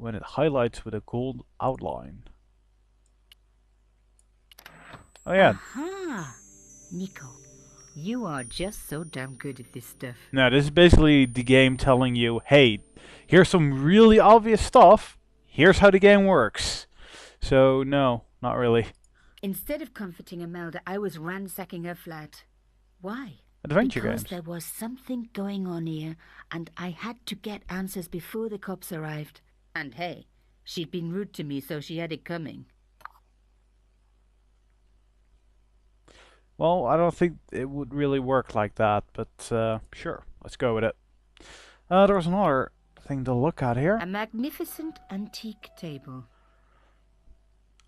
when it highlights with a gold outline. Oh yeah. Aha! Nico, you are just so damn good at this stuff. No, this is basically the game telling you, hey, here's some really obvious stuff. Here's how the game works. So no, not really. Instead of comforting Imelda, I was ransacking her flat. Why? Adventure Because games. there was something going on here, and I had to get answers before the cops arrived. And hey, she'd been rude to me, so she had it coming. Well, I don't think it would really work like that, but sure, let's go with it. There was another thing to look at here. A magnificent antique table.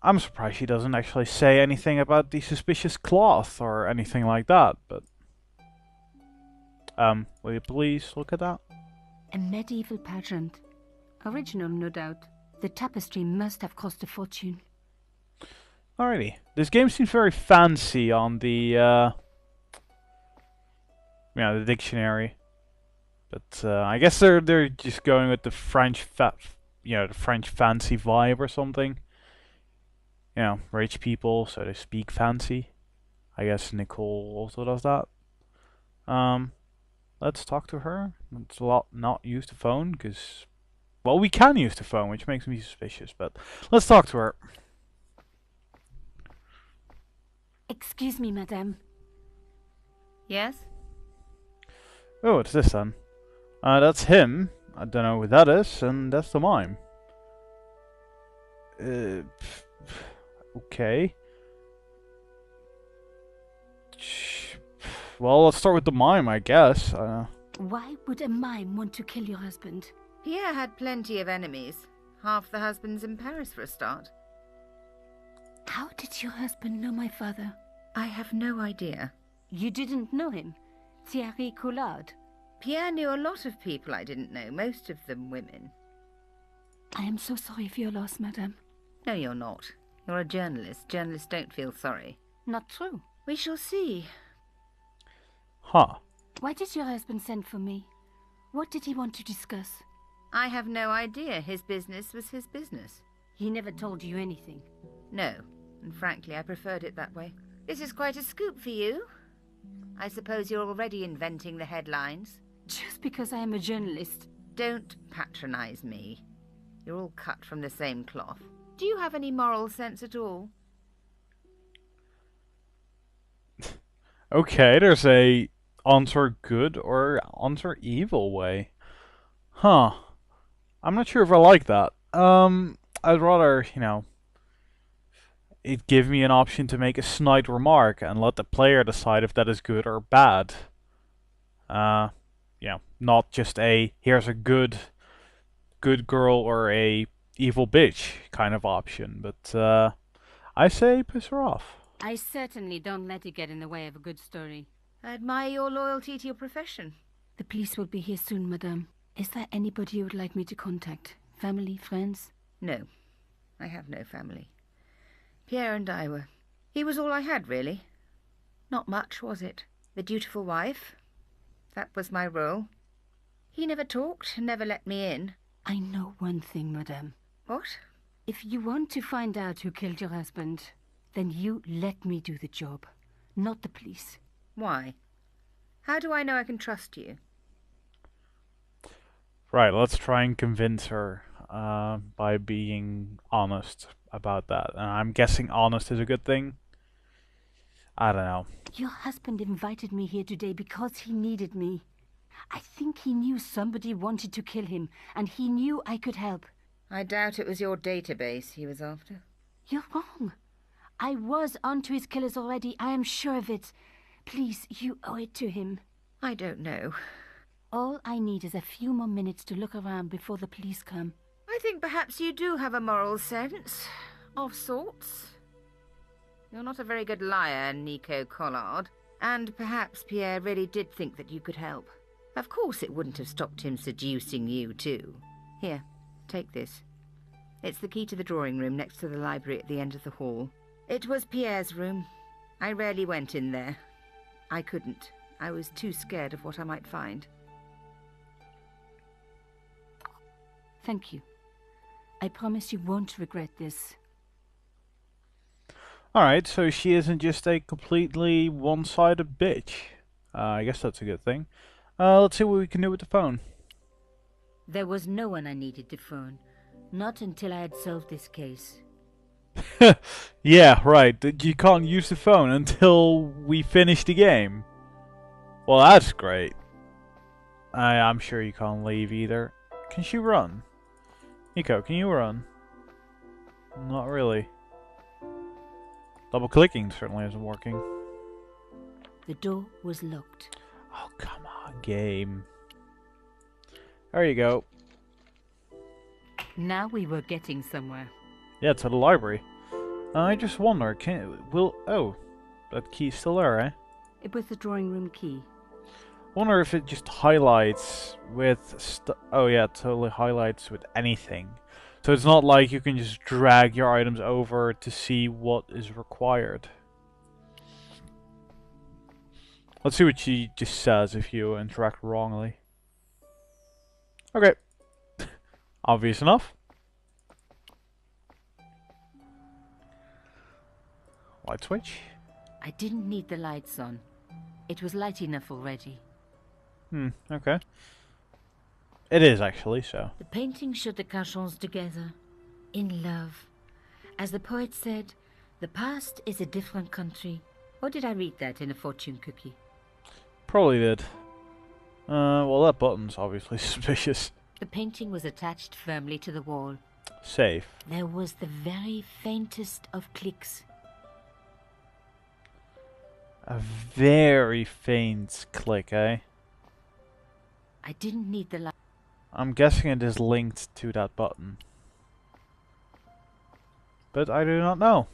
I'm surprised she doesn't actually say anything about the suspicious cloth or anything like that, but... will you please look at that? A medieval pageant. Original, no doubt. The tapestry must have cost a fortune. Alrighty. This game seems very fancy on the, the dictionary. But I guess they're just going with the French the French fancy vibe or something. You know, rich people, so they speak fancy. I guess Nicole also does that. Let's talk to her. Let's not use the phone, because... Well, we can use the phone, which makes me suspicious, but let's talk to her. Excuse me, madame. Yes? Oh, it's this then. That's him. I don't know who that is, and that's the mime. Okay. Well, let's start with the mime, I guess. Why would a mime want to kill your husband? Pierre had plenty of enemies. Half the husbands in Paris for a start. How did your husband know my father? I have no idea. You didn't know him? Thierry Collard? Pierre knew a lot of people I didn't know, most of them women. I am so sorry for your loss, madame. No, you're not. You're a journalist. Journalists don't feel sorry. Not true. We shall see. Huh. Why did your husband send for me? What did he want to discuss? I have no idea. His business was his business. He never told you anything? No, and frankly I preferred it that way. This is quite a scoop for you. I suppose you're already inventing the headlines. Just because I am a journalist. Don't patronize me. You're all cut from the same cloth. Do you have any moral sense at all? Okay, there's a answer good or answer evil way. Huh. I'm not sure if I like that. I'd rather, it give me an option to make a snide remark and let the player decide if that is good or bad. Not just a here's a good girl or a evil bitch kind of option, but I say piss her off. I certainly don't let it get in the way of a good story. I admire your loyalty to your profession. The police will be here soon, madame. Is there anybody you would like me to contact? Family, friends? No, I have no family. Pierre and I were... He was all I had, really. Not much, was it? The dutiful wife. That was my role. He never talked, never let me in. I know one thing, madame. What? If you want to find out who killed your husband, then you let me do the job, not the police. Why? How do I know I can trust you? Right, let's try and convince her by being honest about that. And I'm guessing honest is a good thing. I don't know. Your husband invited me here today because he needed me. I think he knew somebody wanted to kill him, and he knew I could help. I doubt it was your database he was after. You're wrong. I was onto his killers already, I am sure of it. Please, you owe it to him. I don't know. All I need is a few more minutes to look around before the police come. I think perhaps you do have a moral sense, of sorts. You're not a very good liar, Nico Collard, and perhaps Pierre really did think that you could help. Of course it wouldn't have stopped him seducing you too. Here, take this. It's the key to the drawing room next to the library at the end of the hall. It was Pierre's room. I rarely went in there. I couldn't. I was too scared of what I might find. Thank you. I promise you won't regret this. Alright, so she isn't just a completely one-sided bitch. I guess that's a good thing. Let's see what we can do with the phone. There was no one I needed to phone. Not until I had solved this case. Yeah, right. You can't use the phone until we finish the game. Well, that's great. I'm sure you can't leave either. Can she run? Nico, can you run? Not really. Double clicking certainly isn't working. The door was locked. Oh, come on, game. There you go. Now we were getting somewhere. Yeah, to the library. I just wonder, oh, that key's still there, eh? It was the drawing room key. Wonder if it just highlights with oh yeah, it totally highlights with anything. So it's not like you can just drag your items over to see what is required. Let's see what she just says if you interact wrongly. Okay. Obvious enough. Light switch. I didn't need the lights on. It was light enough already. Okay. It is actually, so. The painting showed the Cachons together, in love. As the poet said, the past is a different country. Or did I read that in a fortune cookie? Probably did. Well, that button's obviously suspicious. The painting was attached firmly to the wall. Safe. There was the very faintest of clicks. A very faint click, eh? I didn't need the light. I'm guessing it is linked to that button. But I do not know.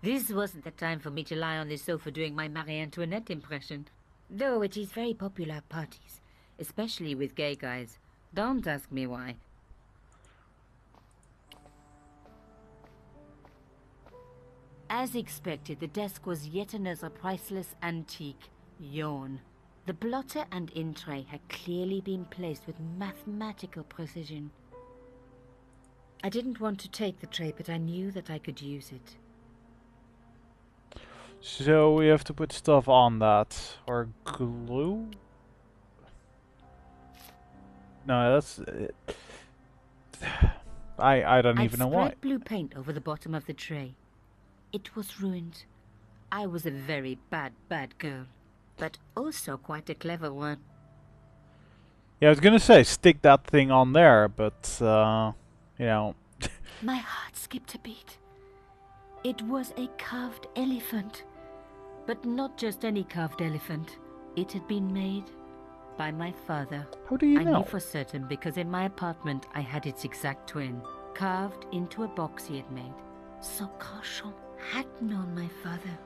This wasn't the time for me to lie on the sofa doing my Marie Antoinette impression. Though it is very popular at parties, especially with gay guys. Don't ask me why. As expected, the desk was yet another priceless antique. Yawn. The blotter and in tray had clearly been placed with mathematical precision. I didn't want to take the tray, but I knew that I could use it. So we have to put stuff on that. Or glue? No, that's it. I don't even know why. I'd spread blue paint over the bottom of the tray. It was ruined. I was a very bad girl, but also quite a clever one. Yeah, I was gonna say stick that thing on there, but you know. My heart skipped a beat. It was a carved elephant. But not just any carved elephant. It had been made by my father. How do you I know? knew for certain because in my apartment I had its exact twin, carved into a box he had made. So Cauchon had known my father.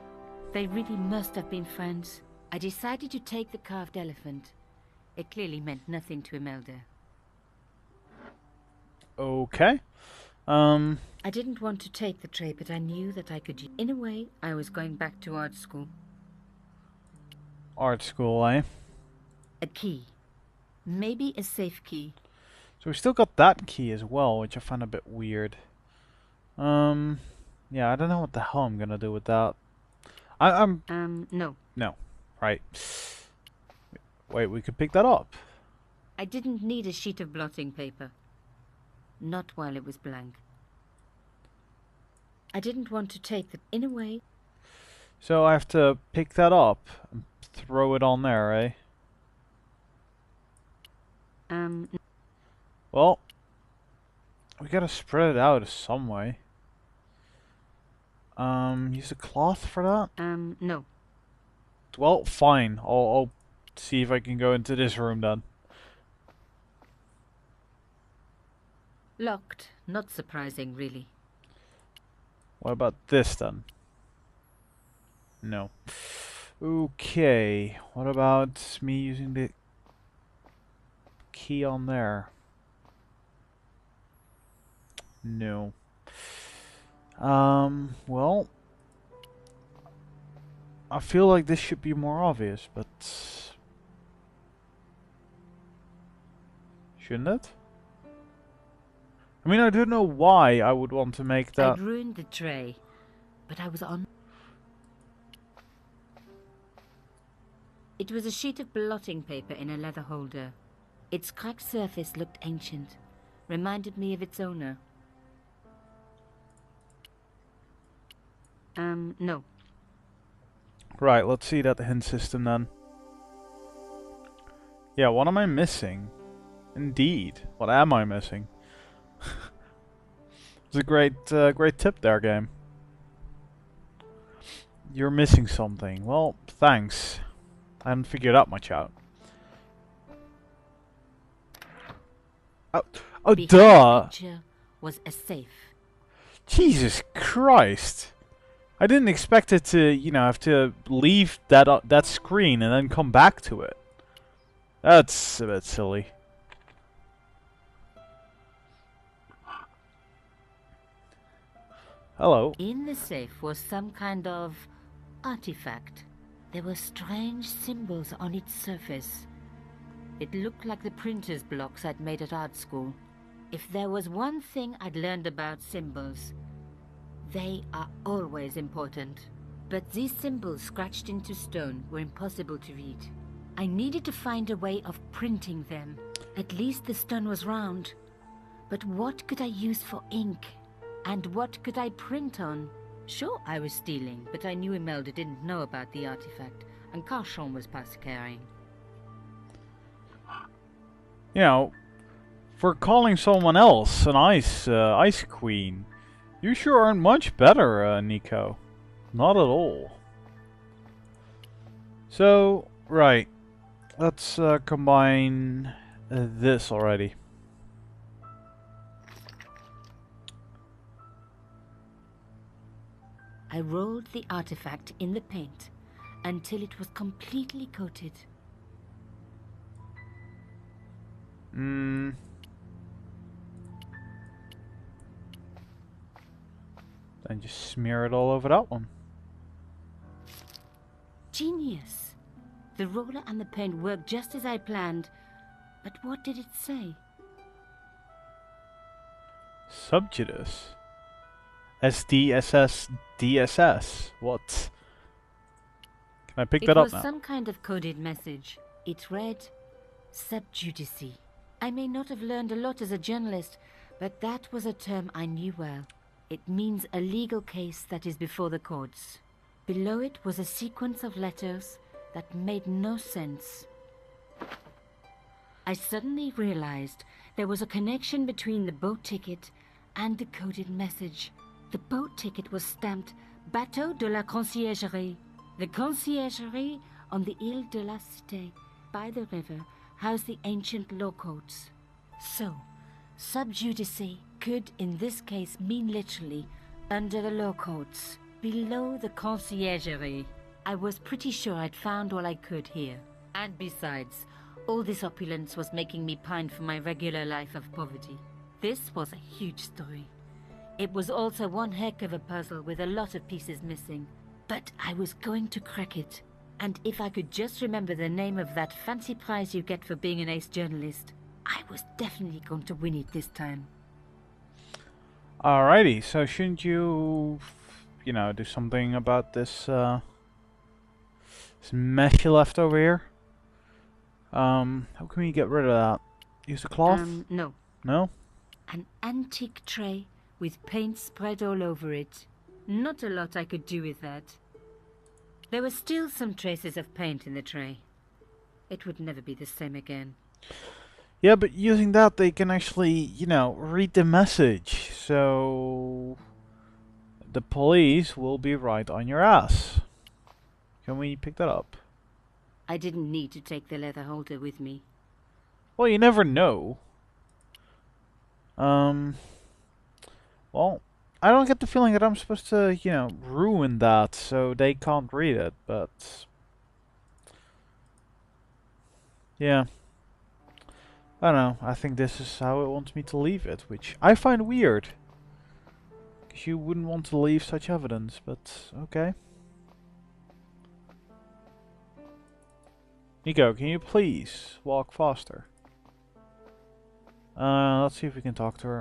They really must have been friends. I decided to take the carved elephant. It clearly meant nothing to Imelda. Okay. I didn't want to take the tray, but I knew that I could. In a way, I was going back to art school. Art school, eh? A key. Maybe a safe key. So we still got that key as well, which I find a bit weird. Yeah, I don't know what the hell I'm gonna do with that. No. No. Right. Wait, we could pick that up. I didn't need a sheet of blotting paper. Not while it was blank. I didn't want to take the... In a way... So I have to pick that up and throw it on there, eh? Well, we gotta spread it out some way. Use a cloth for that? No. Well, fine. I'll see if I can go into this room then. Locked. Not surprising, really. What about this then? No. Okay. What about me using the key on there? No. Well, I feel like this should be more obvious, but shouldn't it? I mean, I don't know why I would want to make that. I'd ruined the tray, but I was on. It was a sheet of blotting paper in a leather holder. Its cracked surface looked ancient, reminded me of its owner. No. Right, let's see that hint system then. Yeah, what am I missing? Indeed, what am I missing? It's a great tip there, game. You're missing something. Well, thanks. I hadn't figured that much out. Oh, Behind duh! the picture was a safe. Jesus Christ! I didn't expect it to, you know, have to leave that screen and then come back to it. That's a bit silly. Hello. In the safe was some kind of artifact. There were strange symbols on its surface. It looked like the printer's blocks I'd made at art school. If there was one thing I'd learned about symbols, they are always important. But these symbols scratched into stone were impossible to read. I needed to find a way of printing them. At least the stone was round. But what could I use for ink? And what could I print on? Sure, I was stealing, but I knew Imelda didn't know about the artifact, and Carchon was past caring. You know, for calling someone else an ice queen, you sure aren't much better, Nico. Not at all. So, right. Let's combine this already. I rolled the artifact in the paint until it was completely coated. Then just smear it all over that one. Genius! The roller and the paint worked just as I planned, but what did it say? Subjudice. SDSS DSS. What? Can I pick that up It now? was some kind of coded message. It read, subjudice. I may not have learned a lot as a journalist, but that was a term I knew well. It means a legal case that is before the courts. Below it was a sequence of letters that made no sense. I suddenly realized there was a connection between the boat ticket and the coded message. The boat ticket was stamped Bateau de la Conciergerie. The conciergerie on the Ile de la Cité, by the river, housed the ancient law courts. So, subjudice could in this case mean literally under the law courts, below the conciergerie. I was pretty sure I'd found all I could here. And besides, all this opulence was making me pine for my regular life of poverty. This was a huge story. It was also one heck of a puzzle with a lot of pieces missing. But I was going to crack it. And if I could just remember the name of that fancy prize you get for being an ace journalist, I was definitely going to win it this time. Alrighty, so shouldn't you, you know, do something about this, this mess you left over here? How can we get rid of that? Use the cloth? No. No? An antique tray with paint spread all over it. Not a lot I could do with that. There were still some traces of paint in the tray. It would never be the same again. Yeah, but using that they can actually, you know, read the message. So the police will be right on your ass. Can we pick that up? I didn't need to take the leather holder with me. Well, you never know. Well, I don't get the feeling that I'm supposed to, you know, ruin that so they can't read it, but yeah. I don't know, I think this is how it wants me to leave it, which I find weird. Because you wouldn't want to leave such evidence, but okay. Nico, can you please walk faster? Let's see if we can talk to her.